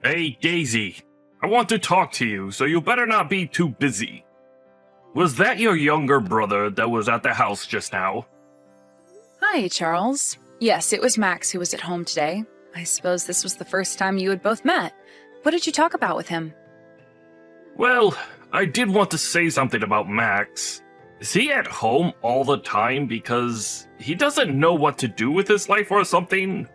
Hey, Daisy. I want to talk to you, so you better not be too busy. Was that your younger brother that was at the house just now? Hi, Charles. Yes, it was Max who was at home today. I suppose this was the first time you had both met. What did you talk about with him? Well, I did want to say something about Max. Is he at home all the time because he doesn't know what to do with his life or something?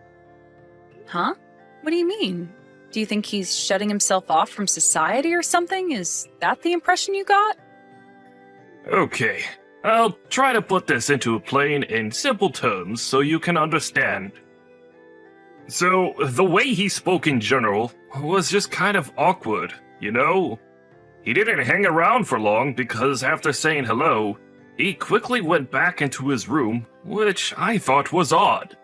Huh? What do you mean? Do you think he's shutting himself off from society or something? Is that the impression you got? Okay, I'll try to put this into plain and simple terms so you can understand. So, the way he spoke in general was just kind of awkward, you know? He didn't hang around for long because after saying hello, he quickly went back into his room, which I thought was odd.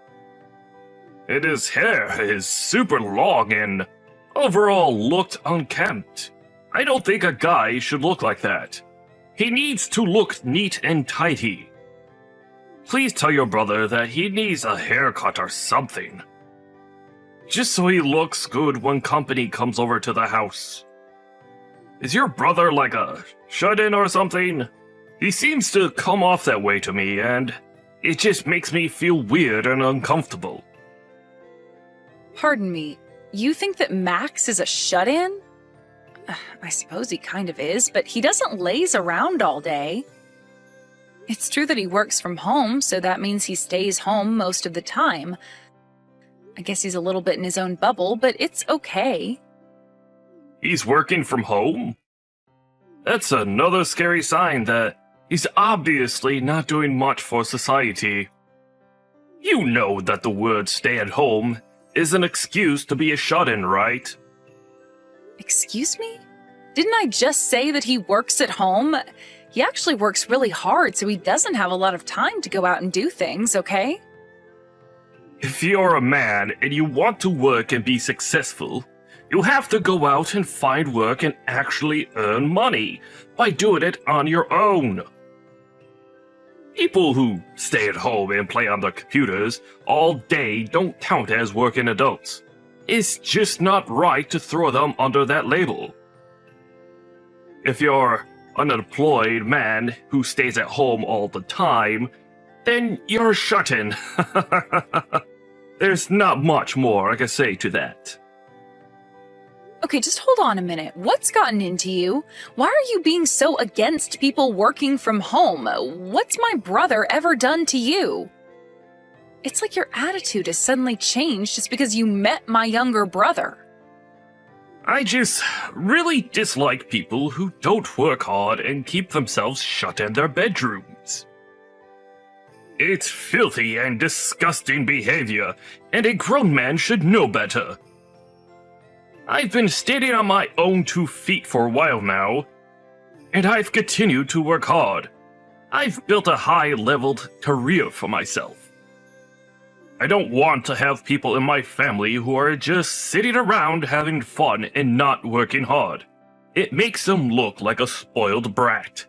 And his hair is super long and overall looked unkempt. I don't think a guy should look like that. He needs to look neat and tidy. Please tell your brother that he needs a haircut or something. Just so he looks good when company comes over to the house. Is your brother like a shut-in or something? He seems to come off that way to me, and it just makes me feel weird and uncomfortable. Pardon me, you think that Max is a shut-in? I suppose he kind of is, but he doesn't laze around all day. It's true that he works from home, so that means he stays home most of the time. I guess he's a little bit in his own bubble, but it's okay. He's working from home? That's another scary sign that he's obviously not doing much for society. You know that the word stay at home is an excuse to be a shut-in, right? Excuse me? Didn't I just say that he works at home? He actually works really hard, so he doesn't have a lot of time to go out and do things, okay? If you're a man and you want to work and be successful, you have to go out and find work and actually earn money by doing it on your own. People who stay at home and play on their computers all day don't count as working adults. It's just not right to throw them under that label. If you're an unemployed man who stays at home all the time, then you're shut-in. There's not much more I can say to that. Okay, just hold on a minute. What's gotten into you? Why are you being so against people working from home? What's my brother ever done to you? It's like your attitude has suddenly changed just because you met my younger brother. I just really dislike people who don't work hard and keep themselves shut in their bedrooms. It's filthy and disgusting behavior, and a grown man should know better. I've been standing on my own 2 feet for a while now, and I've continued to work hard. I've built a high-leveled career for myself. I don't want to have people in my family who are just sitting around having fun and not working hard. It makes them look like a spoiled brat.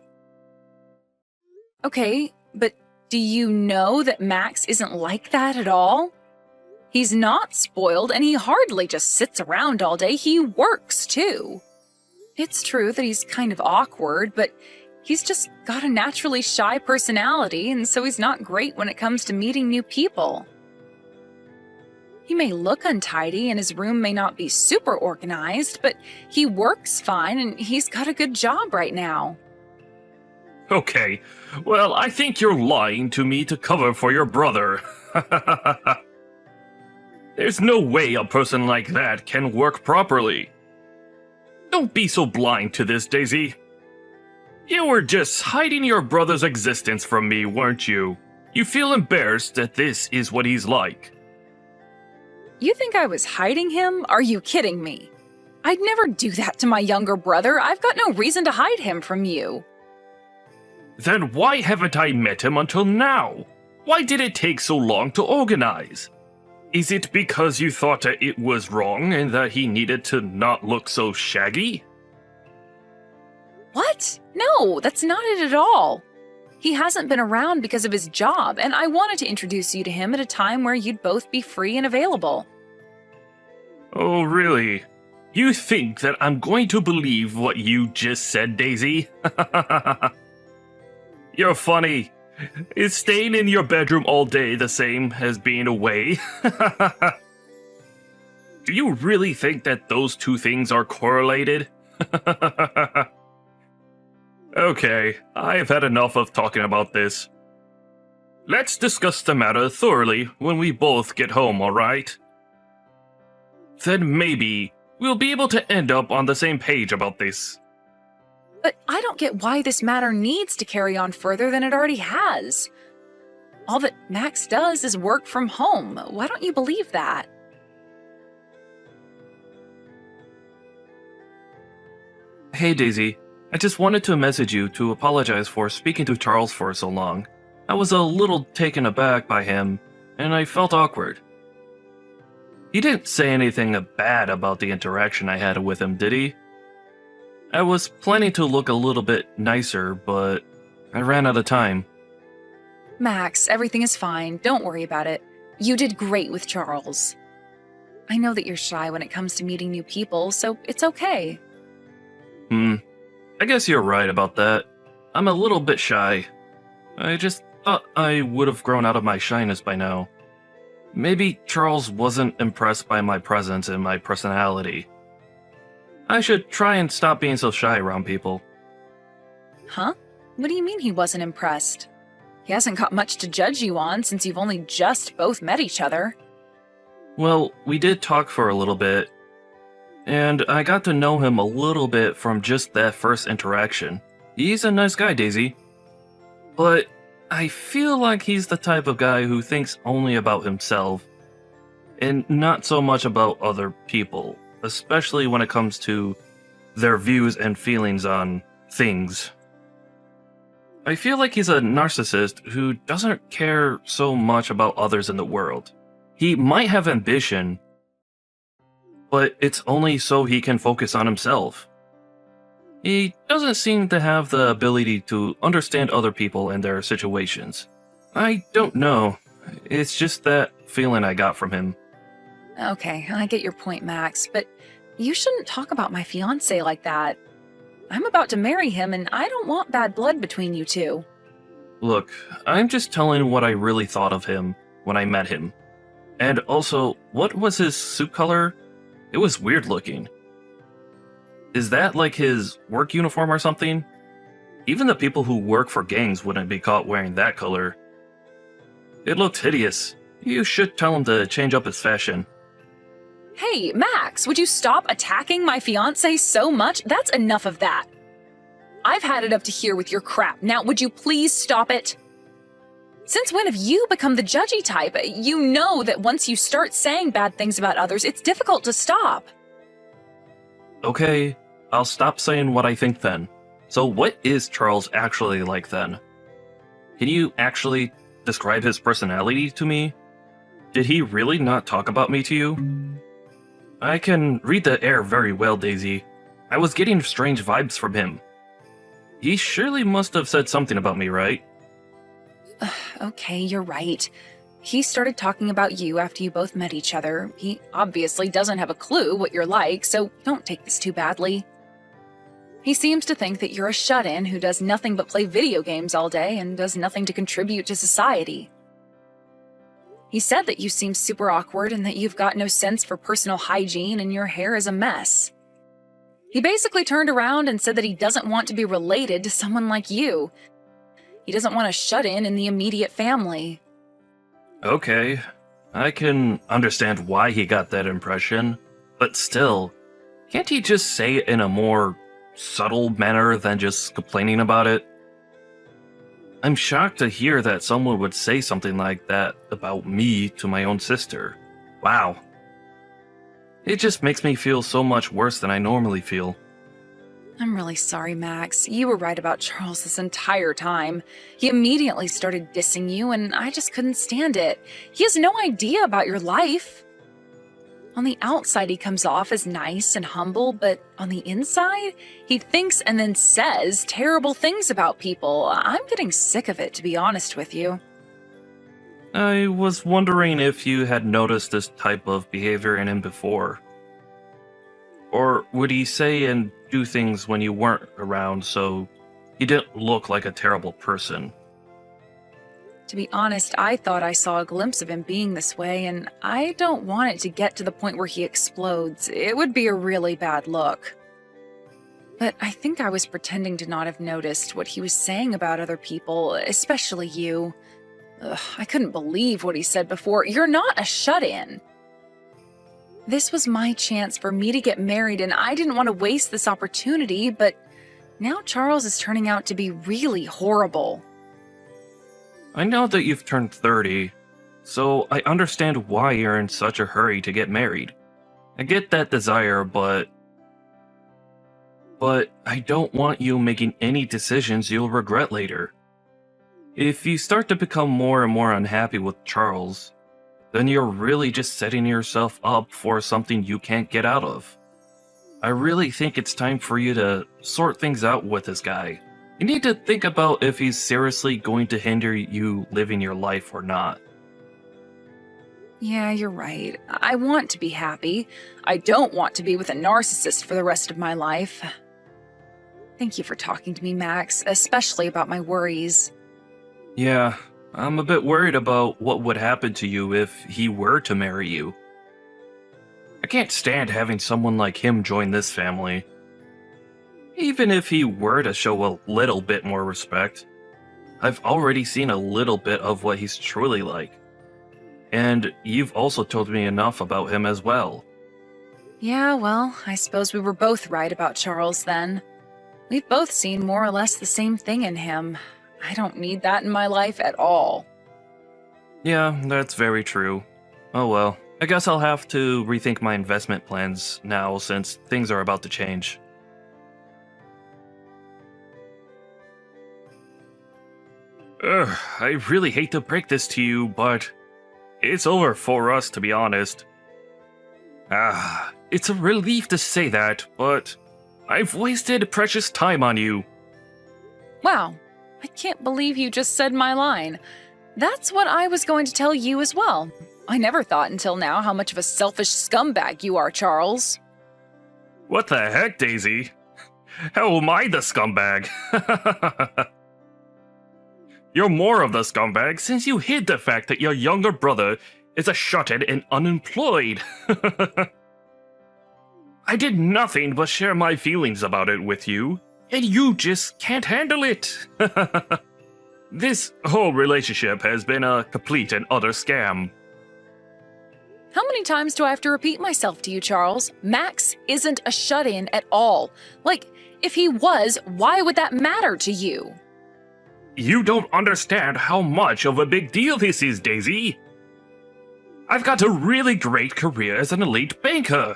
Okay, but do you know that Max isn't like that at all? He's not spoiled, and he hardly just sits around all day. He works, too. It's true that he's kind of awkward, but he's just got a naturally shy personality, and so he's not great when it comes to meeting new people. He may look untidy, and his room may not be super organized, but he works fine, and he's got a good job right now. Okay, well, I think you're lying to me to cover for your brother. There's no way a person like that can work properly. Don't be so blind to this, Daisy. You were just hiding your brother's existence from me, weren't you? You feel embarrassed that this is what he's like. You think I was hiding him? Are you kidding me? I'd never do that to my younger brother. I've got no reason to hide him from you. Then why haven't I met him until now? Why did it take so long to organize? Is it because you thought that it was wrong and that he needed to not look so shaggy? What? No, that's not it at all. He hasn't been around because of his job, and I wanted to introduce you to him at a time where you'd both be free and available. Oh, really? You think that I'm going to believe what you just said, Daisy? You're funny. Is staying in your bedroom all day the same as being away? Do you really think that those two things are correlated? Okay, I've had enough of talking about this. Let's discuss the matter thoroughly when we both get home, alright? Then maybe we'll be able to end up on the same page about this. But I don't get why this matter needs to carry on further than it already has. All that Max does is work from home. Why don't you believe that? Hey Daisy, I just wanted to message you to apologize for speaking to Charles for so long. I was a little taken aback by him, and I felt awkward. He didn't say anything bad about the interaction I had with him, did he? I was planning to look a little bit nicer, but I ran out of time. Max, everything is fine. Don't worry about it. You did great with Charles. I know that you're shy when it comes to meeting new people, so it's okay. I guess you're right about that. I'm a little bit shy. I just thought I would have grown out of my shyness by now. Maybe Charles wasn't impressed by my presence and my personality. I should try and stop being so shy around people. Huh? What do you mean he wasn't impressed? He hasn't got much to judge you on since you've only just both met each other. Well, we did talk for a little bit, and I got to know him a little bit from just that first interaction. He's a nice guy, Daisy. But I feel like he's the type of guy who thinks only about himself, and not so much about other people, especially when it comes to their views and feelings on things. I feel like he's a narcissist who doesn't care so much about others in the world. He might have ambition, but it's only so he can focus on himself. He doesn't seem to have the ability to understand other people and their situations. I don't know. It's just that feeling I got from him. Okay, I get your point, Max, but you shouldn't talk about my fiancé like that. I'm about to marry him, and I don't want bad blood between you two. Look, I'm just telling what I really thought of him when I met him. And also, what was his suit color? It was weird looking. Is that like his work uniform or something? Even the people who work for gangs wouldn't be caught wearing that color. It looked hideous. You should tell him to change up his fashion. Hey, Max, would you stop attacking my fiancé so much? That's enough of that. I've had it up to here with your crap. Now, would you please stop it? Since when have you become the judgy type? You know that once you start saying bad things about others, it's difficult to stop. Okay, I'll stop saying what I think then. So what is Charles actually like then? Can you actually describe his personality to me? Did he really not talk about me to you? I can read the air very well, Daisy. I was getting strange vibes from him. He surely must have said something about me, right? Okay, you're right. He started talking about you after you both met each other. He obviously doesn't have a clue what you're like, so don't take this too badly. He seems to think that you're a shut-in who does nothing but play video games all day and does nothing to contribute to society. He said that you seem super awkward and that you've got no sense for personal hygiene and your hair is a mess. He basically turned around and said that he doesn't want to be related to someone like you. He doesn't want a shut-in in the immediate family. Okay, I can understand why he got that impression, but still, can't he just say it in a more subtle manner than just complaining about it? I'm shocked to hear that someone would say something like that about me to my own sister. Wow. It just makes me feel so much worse than I normally feel. I'm really sorry, Max. You were right about Charles this entire time. He immediately started dissing you, and I just couldn't stand it. He has no idea about your life. On the outside, he comes off as nice and humble, but on the inside, he thinks and then says terrible things about people. I'm getting sick of it, to be honest with you. I was wondering if you had noticed this type of behavior in him before. Or would he say and do things when you weren't around so he didn't look like a terrible person? To be honest, I thought I saw a glimpse of him being this way, and I don't want it to get to the point where he explodes. It would be a really bad look. But I think I was pretending to not have noticed what he was saying about other people, especially you. Ugh, I couldn't believe what he said before. You're not a shut-in. This was my chance for me to get married, and I didn't want to waste this opportunity, but now Charles is turning out to be really horrible. I know that you've turned 30, so I understand why you're in such a hurry to get married. I get that desire, but I don't want you making any decisions you'll regret later. If you start to become more and more unhappy with Charles, then you're really just setting yourself up for something you can't get out of. I really think it's time for you to sort things out with this guy. You need to think about if he's seriously going to hinder you living your life or not. Yeah, you're right. I want to be happy. I don't want to be with a narcissist for the rest of my life. Thank you for talking to me, Max, especially about my worries. Yeah, I'm a bit worried about what would happen to you if he were to marry you. I can't stand having someone like him join this family. Even if he were to show a little bit more respect, I've already seen a little bit of what he's truly like. And you've also told me enough about him as well. Yeah, well, I suppose we were both right about Charles then. We've both seen more or less the same thing in him. I don't need that in my life at all. Yeah, that's very true. Oh well, I guess I'll have to rethink my investment plans now since things are about to change. I really hate to break this to you, but it's over for us, to be honest. It's a relief to say that, but I've wasted precious time on you. Wow, I can't believe you just said my line. That's what I was going to tell you as well. I never thought until now how much of a selfish scumbag you are, Charles. What the heck, Daisy? How am I the scumbag? You're more of the scumbag since you hid the fact that your younger brother is a shut-in and unemployed. I did nothing but share my feelings about it with you, and you just can't handle it. This whole relationship has been a complete and utter scam. How many times do I have to repeat myself to you, Charles? Max isn't a shut-in at all. Like, if he was, why would that matter to you? You don't understand how much of a big deal this is, Daisy. I've got a really great career as an elite banker.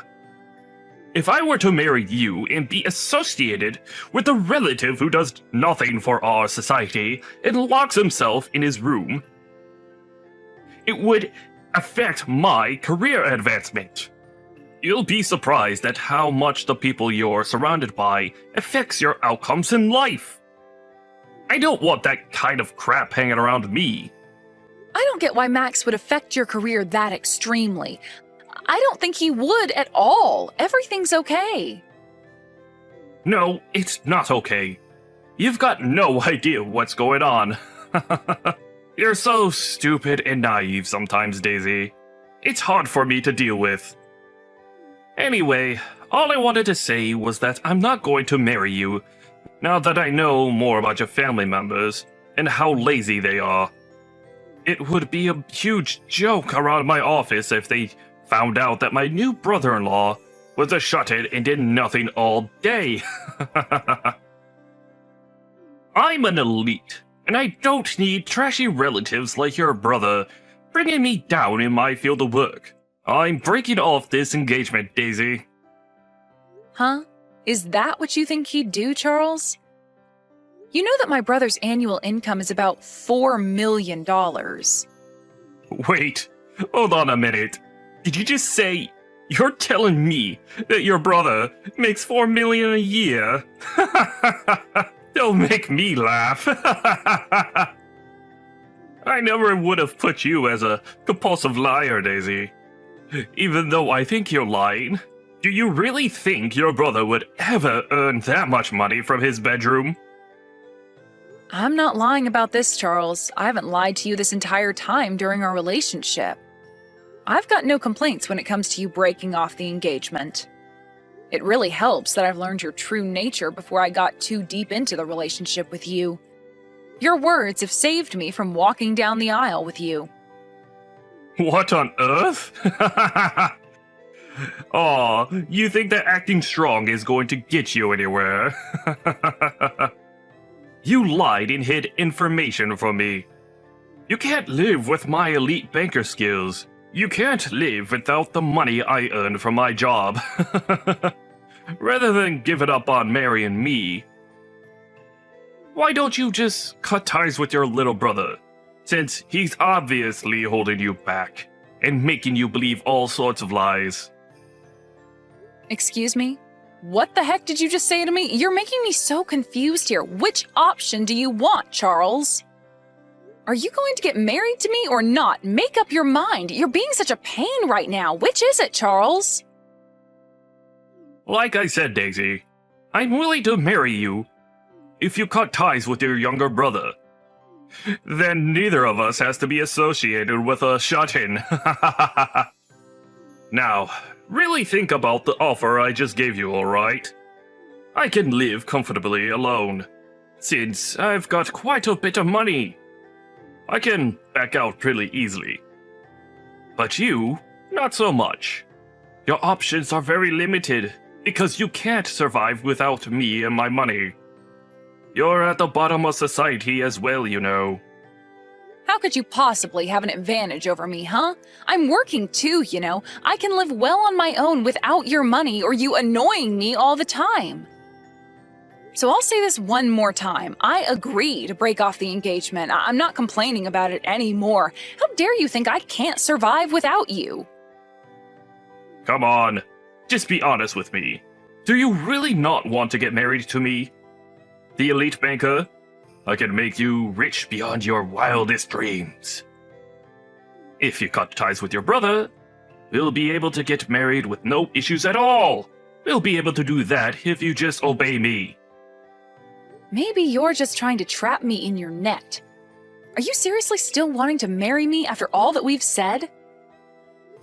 If I were to marry you and be associated with a relative who does nothing for our society and locks himself in his room, it would affect my career advancement. You'll be surprised at how much the people you're surrounded by affects your outcomes in life. I don't want that kind of crap hanging around me. I don't get why Max would affect your career that extremely. I don't think he would at all. Everything's okay. No, it's not okay. You've got no idea what's going on. You're so stupid and naive sometimes, Daisy. It's hard for me to deal with. Anyway, all I wanted to say was that I'm not going to marry you, now that I know more about your family members and how lazy they are. It would be a huge joke around my office if they found out that my new brother-in-law was a shut-in and did nothing all day. I'm an elite, and I don't need trashy relatives like your brother bringing me down in my field of work. I'm breaking off this engagement, Daisy. Huh? Is that what you think he'd do, Charles? You know that my brother's annual income is about $4 million. Wait, hold on a minute. Did you just say you're telling me that your brother makes $4 million a year? Don't make me laugh. I never would have put you as a compulsive liar, Daisy. Even though I think you're lying, Do you really think your brother would ever earn that much money from his bedroom? I'm not lying about this, Charles. I haven't lied to you this entire time during our relationship. I've got no complaints when it comes to you breaking off the engagement. It really helps that I've learned your true nature before I got too deep into the relationship with you. Your words have saved me from walking down the aisle with you. What on earth? Aw, you think that acting strong is going to get you anywhere? You lied and hid information from me. You can't live with my elite banker skills. You can't live without the money I earned from my job. Rather than give it up on marrying me, why don't you just cut ties with your little brother, since he's obviously holding you back and making you believe all sorts of lies? Excuse me? What the heck did you just say to me? You're making me so confused here. Which option do you want, Charles? Are you going to get married to me or not? Make up your mind. You're being such a pain right now. Which is it, Charles? Like I said, Daisy, I'm willing to marry you if you cut ties with your younger brother. Then neither of us has to be associated with a shut-in. Now, really think about the offer I just gave you, alright? I can live comfortably alone, since I've got quite a bit of money. I can back out pretty easily. But you, not so much. Your options are very limited, because you can't survive without me and my money. You're at the bottom of society as well, you know. How could you possibly have an advantage over me, huh? I'm working too, you know. I can live well on my own without your money or you annoying me all the time. So I'll say this one more time. I agree to break off the engagement. I'm not complaining about it anymore. How dare you think I can't survive without you? Come on, just be honest with me. Do you really not want to get married to me? The elite banker? I can make you rich beyond your wildest dreams. If you cut ties with your brother, we'll be able to get married with no issues at all. We'll be able to do that if you just obey me. Maybe you're just trying to trap me in your net. Are you seriously still wanting to marry me after all that we've said?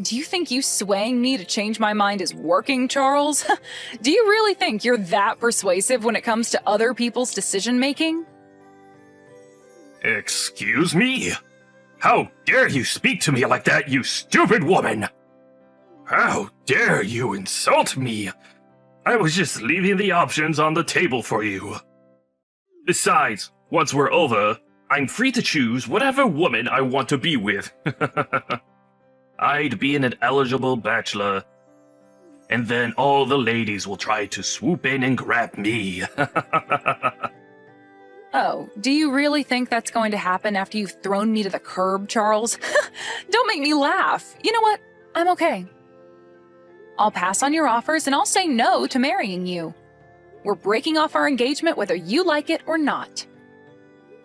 Do you think you swaying me to change my mind is working, Charles? Do you really think you're that persuasive when it comes to other people's decision-making? Excuse me? How dare you speak to me like that, you stupid woman? How dare you insult me? I was just leaving the options on the table for you. Besides, once we're over, I'm free to choose whatever woman I want to be with. I'd be an eligible bachelor. And then all the ladies will try to swoop in and grab me. Oh, do you really think that's going to happen after you've thrown me to the curb, Charles? Don't make me laugh. You know what? I'm okay. I'll pass on your offers and I'll say no to marrying you. We're breaking off our engagement whether you like it or not.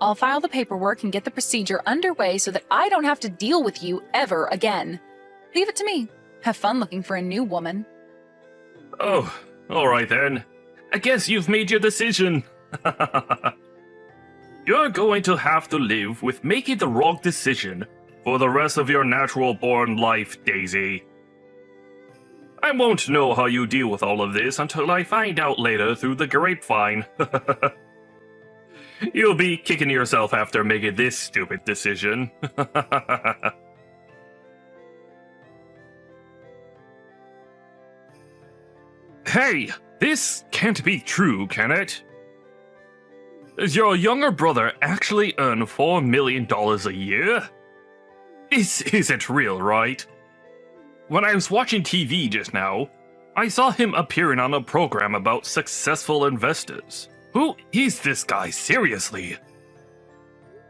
I'll file the paperwork and get the procedure underway so that I don't have to deal with you ever again. Leave it to me. Have fun looking for a new woman. Oh, alright then. I guess you've made your decision. You're going to have to live with making the wrong decision for the rest of your natural-born life, Daisy. I won't know how you deal with all of this until I find out later through the grapevine. You'll be kicking yourself after making this stupid decision. Hey, this can't be true, can it? Does your younger brother actually earn $4 million a year? This isn't real, right? When I was watching TV just now, I saw him appearing on a program about successful investors. Who is this guy, seriously?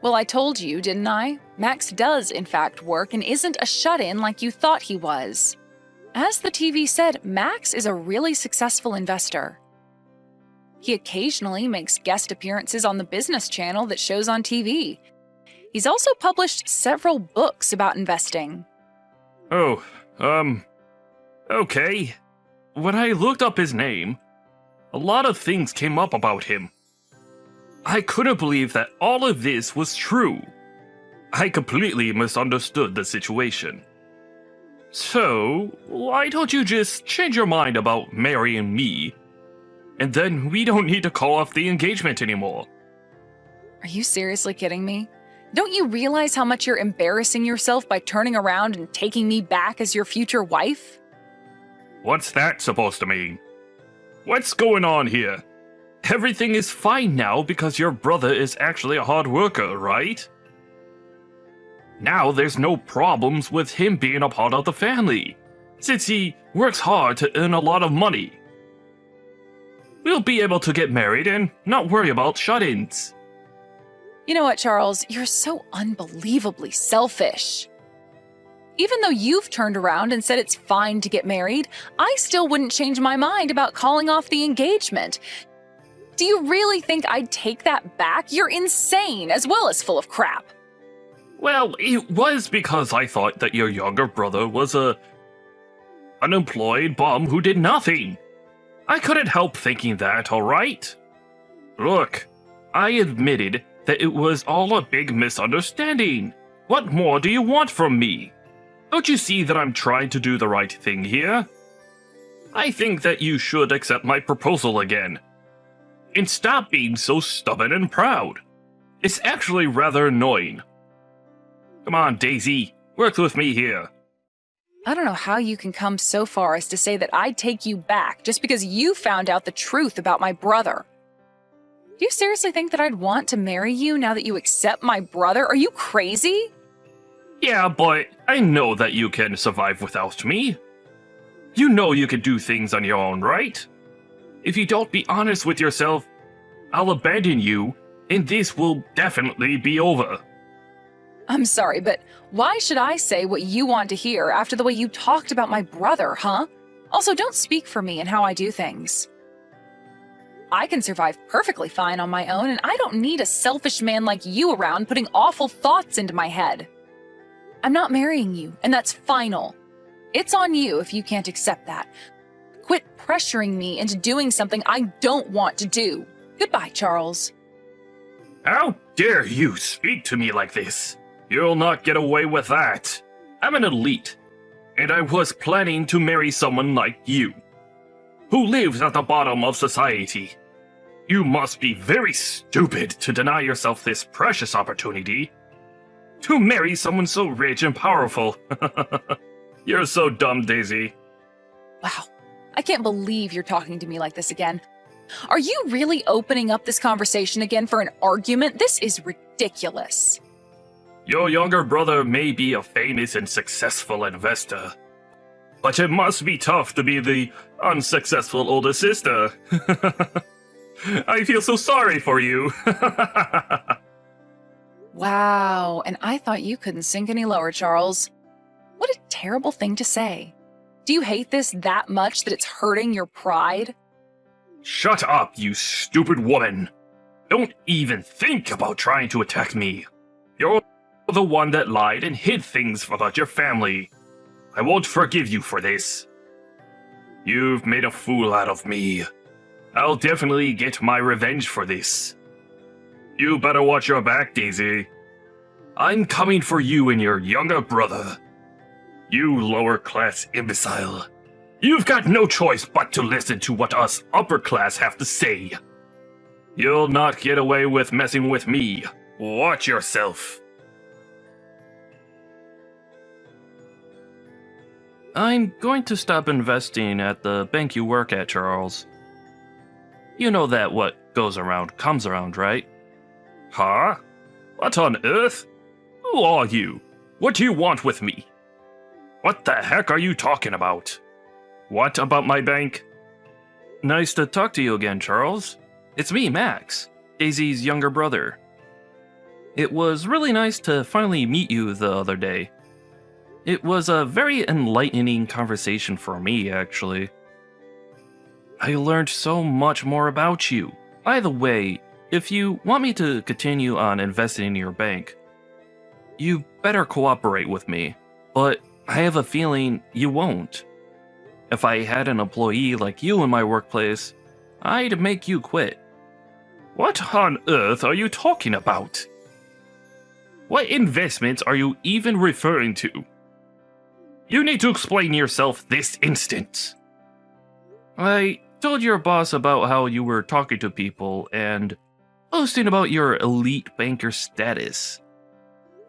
Well, I told you, didn't I? Max does, in fact, work and isn't a shut-in like you thought he was. As the TV said, Max is a really successful investor. He occasionally makes guest appearances on the business channel that shows on TV. He's also published several books about investing. Oh, okay. when I looked up his name, a lot of things came up about him. I couldn't believe that all of this was true. I completely misunderstood the situation. So, why don't you just change your mind about marrying me? And then we don't need to call off the engagement anymore. Are you seriously kidding me? Don't you realize how much you're embarrassing yourself by turning around and taking me back as your future wife? What's that supposed to mean? What's going on here? Everything is fine now because your brother is actually a hard worker, right? Now there's no problems with him being a part of the family, since he works hard to earn a lot of money. We'll be able to get married and not worry about shut-ins. You know what, Charles? You're so unbelievably selfish. Even though you've turned around and said it's fine to get married, I still wouldn't change my mind about calling off the engagement. Do you really think I'd take that back? You're insane, as well as full of crap. Well, it was because I thought that your younger brother was a unemployed bum who did nothing. I couldn't help thinking that, alright? Look, I admitted that it was all a big misunderstanding. What more do you want from me? Don't you see that I'm trying to do the right thing here? I think that you should accept my proposal again. And stop being so stubborn and proud. It's actually rather annoying. Come on, Daisy, work with me here. I don't know how you can come so far as to say that I'd take you back just because you found out the truth about my brother. Do you seriously think that I'd want to marry you now that you accept my brother? Are you crazy? Yeah, but I know that you can survive without me. You know you can do things on your own, right? If you don't be honest with yourself, I'll abandon you, and this will definitely be over. I'm sorry, but why should I say what you want to hear after the way you talked about my brother, huh? Also, don't speak for me and how I do things. I can survive perfectly fine on my own, and I don't need a selfish man like you around putting awful thoughts into my head. I'm not marrying you, and that's final. It's on you if you can't accept that. Quit pressuring me into doing something I don't want to do. Goodbye, Charles. How dare you speak to me like this? You'll not get away with that. I'm an elite, and I was planning to marry someone like you, who lives at the bottom of society. You must be very stupid to deny yourself this precious opportunity to marry someone so rich and powerful. You're so dumb, Daisy. Wow, I can't believe you're talking to me like this again. Are you really opening up this conversation again for an argument? This is ridiculous. Your younger brother may be a famous and successful investor, but it must be tough to be the unsuccessful older sister. I feel so sorry for you. Wow, and I thought you couldn't sink any lower, Charles. What a terrible thing to say. Do you hate this that much that it's hurting your pride? Shut up, you stupid woman. Don't even think about trying to attack me. You're the one that lied and hid things about your family. I won't forgive you for this. You've made a fool out of me. I'll definitely get my revenge for this. You better watch your back, Daisy. I'm coming for you and your younger brother. You lower-class imbecile. You've got no choice but to listen to what us upper-class have to say. You'll not get away with messing with me. Watch yourself. I'm going to stop investing at the bank you work at, Charles. You know that what goes around comes around, right? Huh? What on earth? Who are you? What do you want with me? What the heck are you talking about? What about my bank? Nice to talk to you again, Charles. It's me, Max, Daisy's younger brother. It was really nice to finally meet you the other day. It was a very enlightening conversation for me, actually. I learned so much more about you. By the way, if you want me to continue on investing in your bank, you better cooperate with me, but I have a feeling you won't. If I had an employee like you in my workplace, I'd make you quit. What on earth are you talking about? What investments are you even referring to? You need to explain yourself this instant. I told your boss about how you were talking to people and boasting about your elite banker status.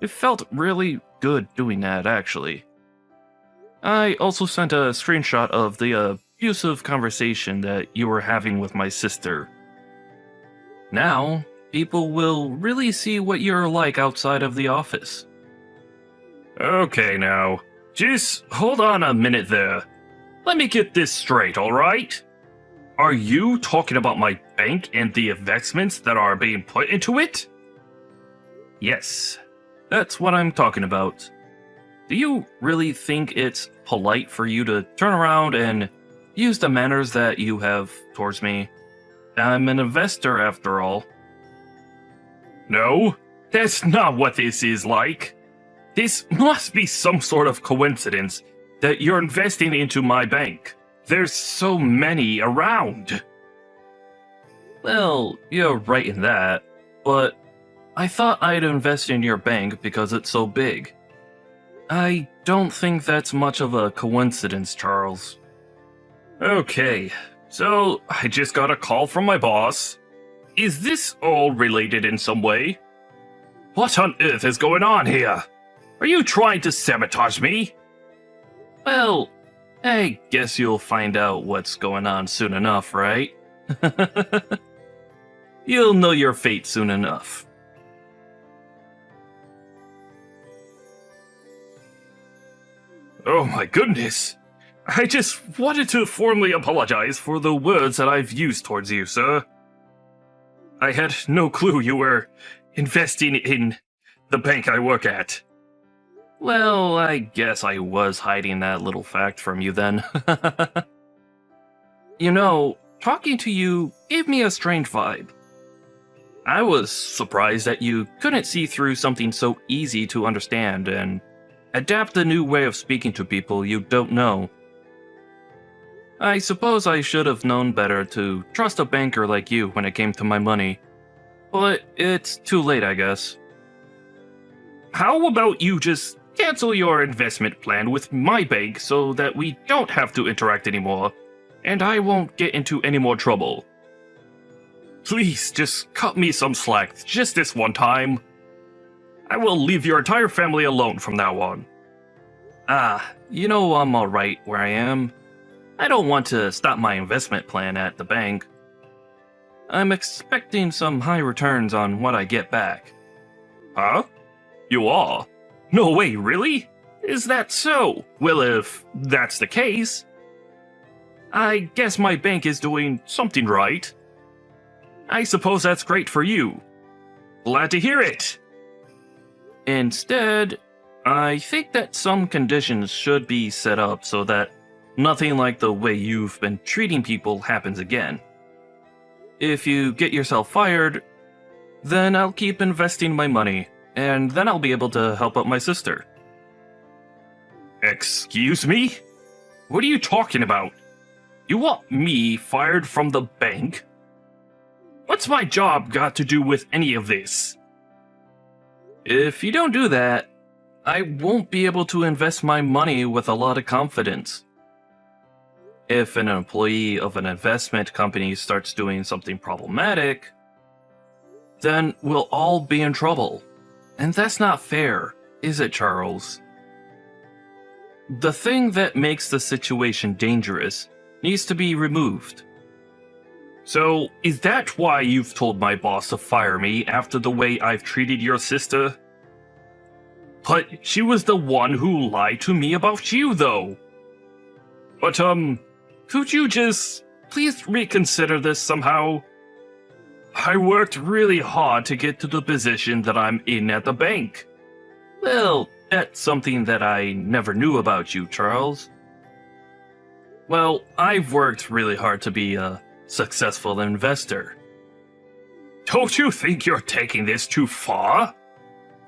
It felt really good doing that, actually. I also sent a screenshot of the abusive conversation that you were having with my sister. Now, people will really see what you're like outside of the office. Okay, now, just hold on a minute there. Let me get this straight, alright? Are you talking about my bank and the investments that are being put into it? Yes, that's what I'm talking about. Do you really think it's polite for you to turn around and use the manners that you have towards me? I'm an investor, after all. No, that's not what this is like. This must be some sort of coincidence that you're investing into my bank. There's so many around. Well, you're right in that, but I thought I'd invest in your bank because it's so big. I don't think that's much of a coincidence, Charles. Okay, so I just got a call from my boss. Is this all related in some way? What on earth is going on here? Are you trying to sabotage me? Well, I guess you'll find out what's going on soon enough, right? You'll know your fate soon enough. Oh my goodness! I just wanted to formally apologize for the words that I've used towards you, sir. I had no clue you were investing in the bank I work at. Well, I guess I was hiding that little fact from you then. You know, talking to you gave me a strange vibe. I was surprised that you couldn't see through something so easy to understand and adapt a new way of speaking to people you don't know. I suppose I should have known better to trust a banker like you when it came to my money. But it's too late, I guess. How about you just cancel your investment plan with my bank so that we don't have to interact anymore, and I won't get into any more trouble. Please, just cut me some slack just this one time. I will leave your entire family alone from now on. You know I'm alright where I am. I don't want to stop my investment plan at the bank. I'm expecting some high returns on what I get back. Huh? You are? No way, really? Is that so? Well, if that's the case, I guess my bank is doing something right. I suppose that's great for you. Glad to hear it. Instead, I think that some conditions should be set up so that nothing like the way you've been treating people happens again. If you get yourself fired, then I'll keep investing my money, and then I'll be able to help out my sister. Excuse me? What are you talking about? You want me fired from the bank? What's my job got to do with any of this? If you don't do that, I won't be able to invest my money with a lot of confidence. If an employee of an investment company starts doing something problematic, then we'll all be in trouble. And that's not fair, is it, Charles? The thing that makes the situation dangerous needs to be removed. So, is that why you've told my boss to fire me after the way I've treated your sister? But she was the one who lied to me about you, though. But, could you just please reconsider this somehow? I worked really hard to get to the position that I'm in at the bank. Well, that's something that I never knew about you, Charles. Well, I've worked really hard to be a successful investor. Don't you think you're taking this too far?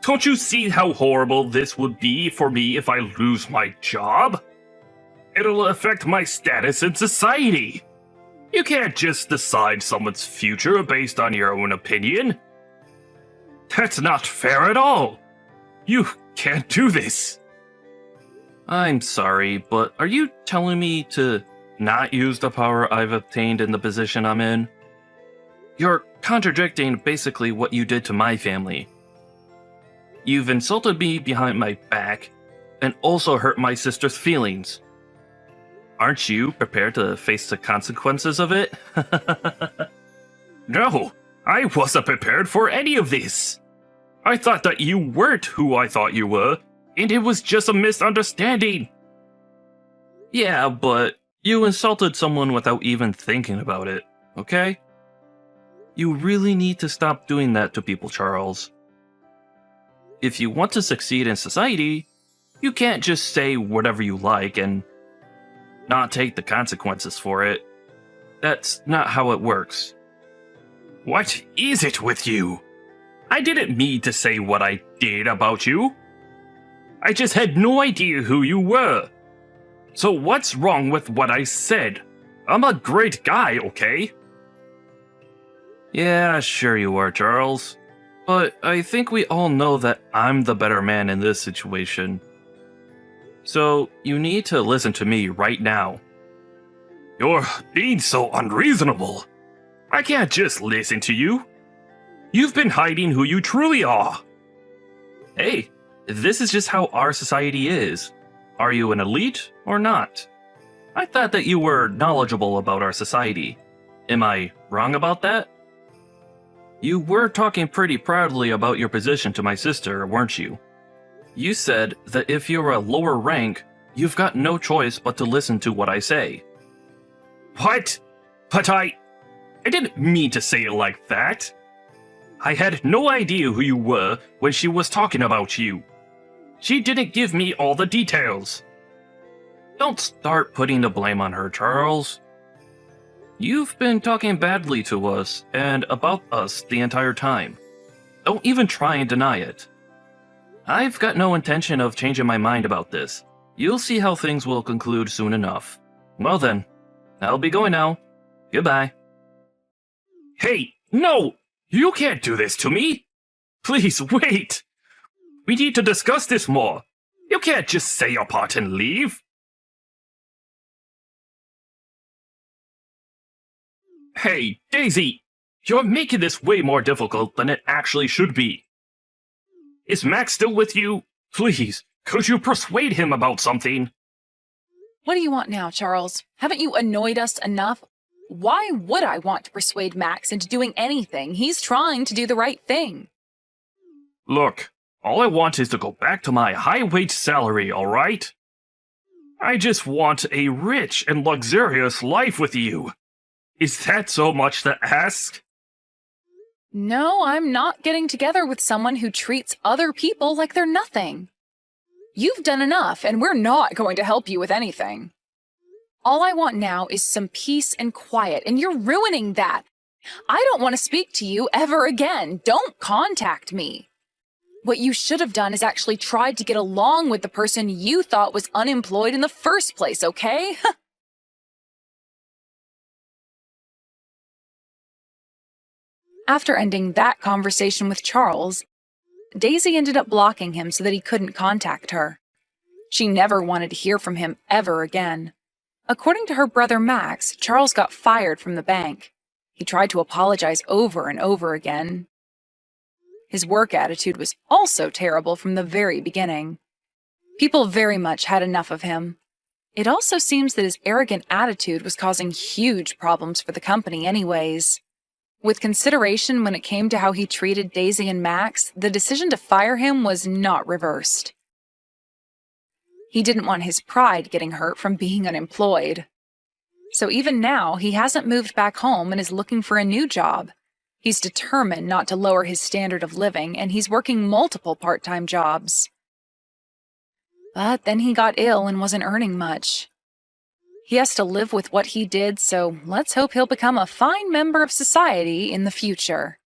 Don't you see how horrible this would be for me if I lose my job? it'll affect my status in society. You can't just decide someone's future based on your own opinion. That's not fair at all. You can't do this. I'm sorry, but are you telling me to not use the power I've obtained in the position I'm in? You're contradicting basically what you did to my family. You've insulted me behind my back and also hurt my sister's feelings. Aren't you prepared to face the consequences of it? No, I wasn't prepared for any of this. I thought that you weren't who I thought you were, and it was just a misunderstanding. Yeah, but you insulted someone without even thinking about it, okay? You really need to stop doing that to people, Charles. If you want to succeed in society, you can't just say whatever you like and not take the consequences for it. That's not how it works. What is it with you? I didn't mean to say what I did about you. I just had no idea who you were. So what's wrong with what I said? I'm a great guy, okay? Yeah, sure you are, Charles. But I think we all know that I'm the better man in this situation. So you need to listen to me right now. You're being so unreasonable. I can't just listen to you. You've been hiding who you truly are. Hey, this is just how our society is. Are you an elite or not? I thought that you were knowledgeable about our society. Am I wrong about that? You were talking pretty proudly about your position to my sister, weren't you? You said that if you're a lower rank, you've got no choice but to listen to what I say. What? But I didn't mean to say it like that. I had no idea who you were when she was talking about you. She didn't give me all the details. Don't start putting the blame on her, Charles. You've been talking badly to us and about us the entire time. Don't even try and deny it. I've got no intention of changing my mind about this. You'll see how things will conclude soon enough. Well then, I'll be going now. Goodbye. Hey, no! You can't do this to me! Please, wait! We need to discuss this more. You can't just say your part and leave. Hey, Daisy! You're making this way more difficult than it actually should be. Is Max still with you? Please, could you persuade him about something? What do you want now, Charles? Haven't you annoyed us enough? Why would I want to persuade Max into doing anything? He's trying to do the right thing. Look, all I want is to go back to my high-wage salary, alright? I just want a rich and luxurious life with you. Is that so much to ask? No, I'm not getting together with someone who treats other people like they're nothing. You've done enough, and we're not going to help you with anything. All I want now is some peace and quiet, and you're ruining that. I don't want to speak to you ever again. Don't contact me. What you should have done is actually tried to get along with the person you thought was unemployed in the first place, okay? After ending that conversation with Charles, Daisy ended up blocking him so that he couldn't contact her. She never wanted to hear from him ever again. According to her brother Max, Charles got fired from the bank. He tried to apologize over and over again. His work attitude was also terrible from the very beginning. People very much had enough of him. It also seems that his arrogant attitude was causing huge problems for the company anyways. With consideration when it came to how he treated Daisy and Max, the decision to fire him was not reversed. He didn't want his pride getting hurt from being unemployed. So even now, he hasn't moved back home and is looking for a new job. He's determined not to lower his standard of living, and he's working multiple part-time jobs. But then he got ill and wasn't earning much. He has to live with what he did, so let's hope he'll become a fine member of society in the future.